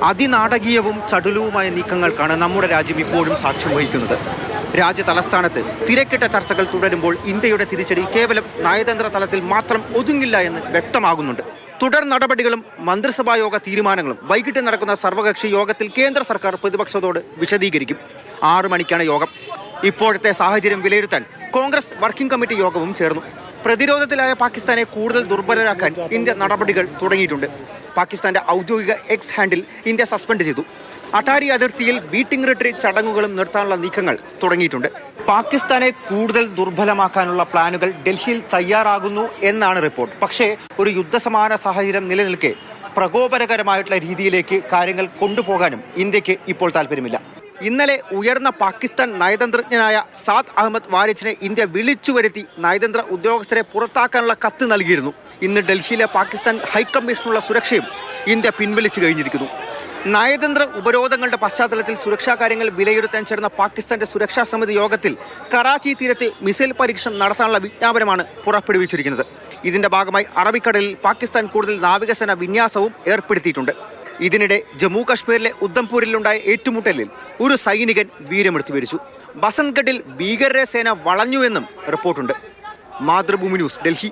അതിനാടകീയവും ചടുലവുമായ നീക്കങ്ങൾക്കാണ് നമ്മുടെ രാജ്യം ഇപ്പോഴും സാക്ഷ്യം വഹിക്കുന്നത്. രാജ്യ തലസ്ഥാനത്ത് തിരക്കിട്ട ചർച്ചകൾ തുടരുമ്പോൾ ഇന്ത്യയുടെ തിരിച്ചടി കേവലം നയതന്ത്ര തലത്തിൽ മാത്രം ഒതുങ്ങില്ല എന്ന് വ്യക്തമാകുന്നുണ്ട്. തുടർ നടപടികളും മന്ത്രിസഭാ യോഗ തീരുമാനങ്ങളും വൈകിട്ട് നടക്കുന്ന സർവകക്ഷി യോഗത്തിൽ കേന്ദ്ര സർക്കാർ പ്രതിപക്ഷത്തോട് വിശദീകരിക്കും. 6 മണിക്കാണ് യോഗം. ഇപ്പോഴത്തെ സാഹചര്യം വിലയിരുത്താൻ കോൺഗ്രസ് വർക്കിംഗ് കമ്മിറ്റി യോഗവും ചേർന്നു. പ്രതിരോധത്തിലായ പാകിസ്ഥാനെ കൂടുതൽ ദുർബലരാക്കാൻ ഇന്ത്യ നടപടികൾ തുടങ്ങിയിട്ടുണ്ട്. പാകിസ്ഥാന്റെ ഔദ്യോഗിക എക്സ് ഹാൻഡിൽ ഇന്ത്യ സസ്പെൻഡ് ചെയ്തു. അട്ടാരി അതിർത്തിയിൽ ബീറ്റിംഗ് റിട്രീറ്റ് ചടങ്ങുകളും നിർത്താനുള്ള നീക്കങ്ങൾ തുടങ്ങിയിട്ടുണ്ട്. പാകിസ്ഥാനെ കൂടുതൽ ദുർബലമാക്കാനുള്ള പ്ലാനുകൾ ഡൽഹിയിൽ തയ്യാറാകുന്നു എന്നാണ് റിപ്പോർട്ട്. പക്ഷേ ഒരു യുദ്ധസമാന സാഹചര്യം നിലനിൽക്കെ പ്രകോപനകരമായിട്ടുള്ള രീതിയിലേക്ക് കാര്യങ്ങൾ കൊണ്ടുപോകാനും ഇന്ത്യക്ക് ഇപ്പോൾ താല്പര്യമില്ല. ഇന്നലെ ഉയർന്ന പാകിസ്ഥാൻ നയതന്ത്രജ്ഞനായ സാദ് അഹമ്മദ് വാരിച്ചിനെ ഇന്ത്യ വിളിച്ചു വരുത്തി നയതന്ത്ര ഉദ്യോഗസ്ഥരെ പുറത്താക്കാനുള്ള കത്ത് നൽകിയിരുന്നു. ഇന്ന് ഡൽഹിയിലെ പാകിസ്ഥാൻ ഹൈക്കമ്മീഷനുള്ള സുരക്ഷയും ഇന്ത്യ പിൻവലിച്ചു കഴിഞ്ഞിരിക്കുന്നു. നയതന്ത്ര ഉപരോധങ്ങളുടെ പശ്ചാത്തലത്തിൽ സുരക്ഷാ കാര്യങ്ങൾ വിലയിരുത്താൻ ചേർന്ന പാകിസ്ഥാന്റെ സുരക്ഷാ സമിതി യോഗത്തിൽ കറാച്ചി തീരത്ത് മിസൈൽ പരീക്ഷണം നടത്താനുള്ള വിജ്ഞാപനമാണ് പുറപ്പെടുവിച്ചിരിക്കുന്നത്. ഇതിന്റെ ഭാഗമായി അറബിക്കടലിൽ പാകിസ്ഥാൻ കൂടുതൽ നാവികസേന വിന്യാസവും ഏർപ്പെടുത്തിയിട്ടുണ്ട്. ഇതിനിടെ ജമ്മു കാശ്മീരിലെ ഉദ്ധംപൂരിലുണ്ടായ ഏറ്റുമുട്ടലിൽ ഒരു സൈനികൻ വീരമൃത്യു വരിച്ചു. ബസന്ത്ഗഡിൽ ഭീകരരെ സേന വളഞ്ഞുവെന്നും റിപ്പോർട്ടുണ്ട്. മാതൃഭൂമി ന്യൂസ്, ഡൽഹി.